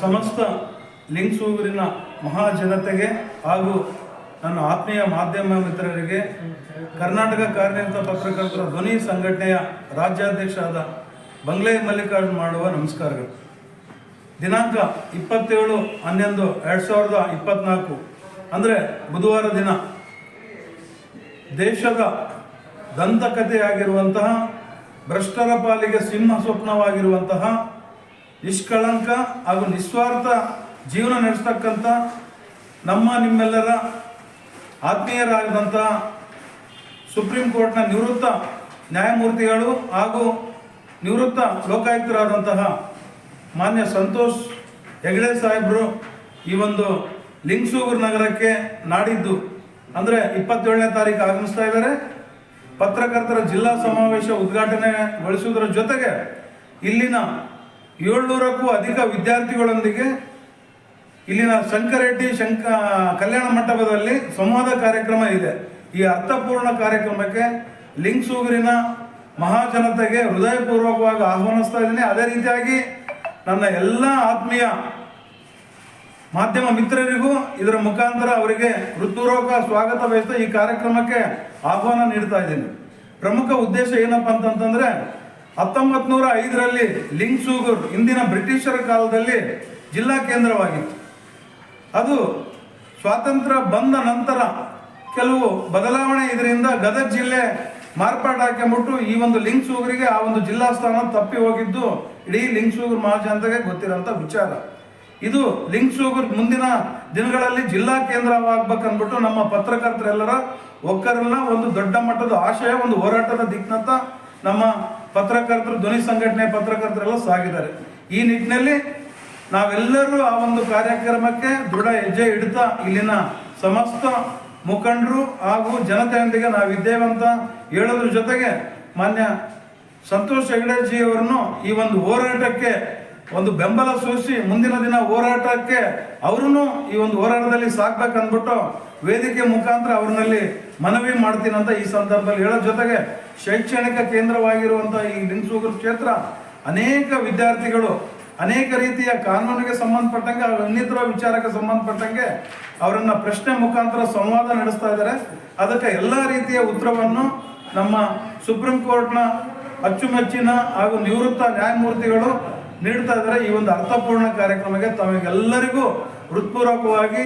ಸಮಸ್ತ ಲಿಂಗಸೂರಿನ ಮಹಾಜನತೆಗೆ ಹಾಗೂ ನನ್ನ ಆತ್ಮೀಯ ಮಾಧ್ಯಮ ಮಿತ್ರರಿಗೆ ಕರ್ನಾಟಕ ಕಾರ್ಯನಿರತ ಪತ್ರಕರ್ತರ ಧ್ವನಿ ಸಂಘಟನೆಯ ರಾಜ್ಯಾಧ್ಯಕ್ಷರಾದ ಬಂಗ್ಲೆ ಮಲ್ಲಿಕಾರ್ಜುನ್ ಮಾಡುವ ನಮಸ್ಕಾರಗಳು. ದಿನಾಂಕ 27/11/2024 ಅಂದರೆ ಬುಧವಾರ ದಿನ ದೇಶದ ದಂತಕಥೆಯಾಗಿರುವಂತಹ ಭ್ರಷ್ಟರ ಪಾಲಿಗೆ ಸಿಂಹ ಸ್ವಪ್ನವಾಗಿರುವಂತಹ ನಿಷ್ಕಳಂಕ ಹಾಗೂ ನಿಸ್ವಾರ್ಥ ಜೀವನ ನಡೆಸ್ತಕ್ಕಂಥ ನಿಮ್ಮೆಲ್ಲರ ಆತ್ಮೀಯರಾದಂತಹ ಸುಪ್ರೀಂ ಕೋರ್ಟ್ನ ನಿವೃತ್ತ ನ್ಯಾಯಮೂರ್ತಿಗಳು ಹಾಗೂ ನಿವೃತ್ತ ಲೋಕಾಯುಕ್ತರಾದಂತಹ ಮಾನ್ಯ ಸಂತೋಷ್ ಹೆಗಡೆ ಸಾಹೇಬರು ಈ ಒಂದು ಲಿಂಗಸೂಗೂರು ನಗರಕ್ಕೆ ನಾಡಿದ್ದು ಅಂದರೆ 27ನೇ ತಾರೀಕು ಆಗಮಿಸ್ತಾ ಇದ್ದಾರೆ. ಪತ್ರಕರ್ತರ ಜಿಲ್ಲಾ ಸಮಾವೇಶ ಉದ್ಘಾಟನೆಗೊಳಿಸುವುದರ ಜೊತೆಗೆ ಇಲ್ಲಿನ 700ಕ್ಕೂ ಅಧಿಕ ವಿದ್ಯಾರ್ಥಿಗಳೊಂದಿಗೆ ಇಲ್ಲಿನ ಶಂಕರೆಡ್ಡಿ ಕಲ್ಯಾಣ ಮಂಟಪದಲ್ಲಿ ಸಂವಾದ ಕಾರ್ಯಕ್ರಮ ಇದೆ. ಈ ಅರ್ಥಪೂರ್ಣ ಕಾರ್ಯಕ್ರಮಕ್ಕೆ ಲಿಂಗಸೂಗೂರಿನ ಮಹಾಜನತೆಗೆ ಹೃದಯಪೂರ್ವಕವಾಗಿ ಆಹ್ವಾನಿಸ್ತಾ ಇದ್ದೀನಿ. ಅದೇ ರೀತಿಯಾಗಿ ನನ್ನ ಎಲ್ಲ ಆತ್ಮೀಯ ಮಾಧ್ಯಮ ಮಿತ್ರರಿಗೂ ಇದರ ಮುಖಾಂತರ ಅವರಿಗೆ ಹೃತ್ಪೂರ್ವಕ ಸ್ವಾಗತ ಬಯಸ್ತಾ ಈ ಕಾರ್ಯಕ್ರಮಕ್ಕೆ ಆಹ್ವಾನ ನೀಡ್ತಾ ಇದ್ದೀನಿ. ಪ್ರಮುಖ ಉದ್ದೇಶ ಏನಪ್ಪ ಅಂತಂತಂದ್ರೆ 1905ರಲ್ಲಿ ಲಿಂಗಸೂಗೂರು ಇಂದಿನ ಬ್ರಿಟಿಷರ ಕಾಲದಲ್ಲಿ ಜಿಲ್ಲಾ ಕೇಂದ್ರವಾಗಿತ್ತು. ಅದು ಸ್ವಾತಂತ್ರ್ಯ ಬಂದ ನಂತರ ಕೆಲವು ಬದಲಾವಣೆ ಇದರಿಂದ ಗದಗ ಜಿಲ್ಲೆ ಮಾರ್ಪಾಡು ಹಾಕಿಬಿಟ್ಟು ಈ ಒಂದು ಲಿಂಗಸೂಗೂರಿಗೆ ಆ ಒಂದು ಜಿಲ್ಲಾ ಸ್ಥಾನ ತಪ್ಪಿ ಹೋಗಿದ್ದು ಇಡೀ ಲಿಂಗಸೂಗೂರು ಮಹಾಜನತೆಗೆ ಗೊತ್ತಿರೋಂಥ ವಿಚಾರ. ಇದು ಲಿಂಗಸೂಗೂರು ಮುಂದಿನ ದಿನಗಳಲ್ಲಿ ಜಿಲ್ಲಾ ಕೇಂದ್ರವಾಗಬೇಕಂದ್ಬಿಟ್ಟು ನಮ್ಮ ಪತ್ರಕರ್ತರೆಲ್ಲರ ಒಕ್ಕರನ್ನ ಒಂದು ದೊಡ್ಡ ಮಟ್ಟದ ಆಶಯ, ಒಂದು ಹೋರಾಟದ ದಿಕ್ಕಿನತ್ತ ನಮ್ಮ ಪತ್ರಕರ್ತರು ಧ್ವನಿ ಸಂಘಟನೆ ಪತ್ರಕರ್ತರೆಲ್ಲ ಸಾಗಿದ್ದಾರೆ. ಈ ನಿಟ್ಟಿನಲ್ಲಿ ನಾವೆಲ್ಲರೂ ಆ ಒಂದು ಕಾರ್ಯಕ್ರಮಕ್ಕೆ ದೃಢ ಹೆಜ್ಜೆ ಇಡ್ತಾ ಇಲ್ಲಿನ ಸಮಸ್ತ ಮುಖಂಡರು ಹಾಗೂ ಜನತೆಯೊಂದಿಗೆ ನಾವಿದ್ದೇವೆ ಅಂತ ಹೇಳೋದ್ರ ಜೊತೆಗೆ ಮಾನ್ಯ ಸಂತೋಷ್ ಹೆಗಡೆಜಿ ಅವರನ್ನು ಈ ಒಂದು ಹೋರಾಟಕ್ಕೆ ಒಂದು ಬೆಂಬಲ ಸೂಚಿಸಿ ಮುಂದಿನ ದಿನ ಹೋರಾಟಕ್ಕೆ ಅವರನ್ನು ಈ ಒಂದು ಹೋರಾಟದಲ್ಲಿ ಸಾಕ್ಬೇಕಂದ್ಬಿಟ್ಟು ವೇದಿಕೆ ಮುಖಾಂತರ ಅವ್ರನ್ನಲ್ಲಿ ಮನವಿ ಮಾಡ್ತೀನಂತ ಈ ಸಂದರ್ಭದಲ್ಲಿ ಹೇಳೋ ಜೊತೆಗೆ ಶೈಕ್ಷಣಿಕ ಕೇಂದ್ರವಾಗಿರುವಂಥ ಈ ಲಿಂಗಸೂಗೂರು ಕ್ಷೇತ್ರ ಅನೇಕ ವಿದ್ಯಾರ್ಥಿಗಳು ಅನೇಕ ರೀತಿಯ ಕಾನೂನಿಗೆ ಸಂಬಂಧಪಟ್ಟಂಗೆ ಇನ್ನಿತರ ವಿಚಾರಕ್ಕೆ ಸಂಬಂಧಪಟ್ಟಂಗೆ ಅವರನ್ನು ಪ್ರಶ್ನೆ ಮುಖಾಂತರ ಸಂವಾದ ನಡೆಸ್ತಾ ಇದ್ದಾರೆ. ಅದಕ್ಕೆ ಎಲ್ಲ ರೀತಿಯ ಉತ್ತರವನ್ನು ನಮ್ಮ ಸುಪ್ರೀಂ ಕೋರ್ಟ್ನ ಅಚ್ಚುಮೆಚ್ಚಿನ ಹಾಗೂ ನಿವೃತ್ತ ನ್ಯಾಯಮೂರ್ತಿಗಳು ನೀಡ್ತಾ ಇದ್ದಾರೆ. ಈ ಒಂದು ಅರ್ಥಪೂರ್ಣ ಕಾರ್ಯಕ್ರಮಕ್ಕೆ ತಮಗೆಲ್ಲರಿಗೂ ಹೃತ್ಪೂರ್ವಕವಾಗಿ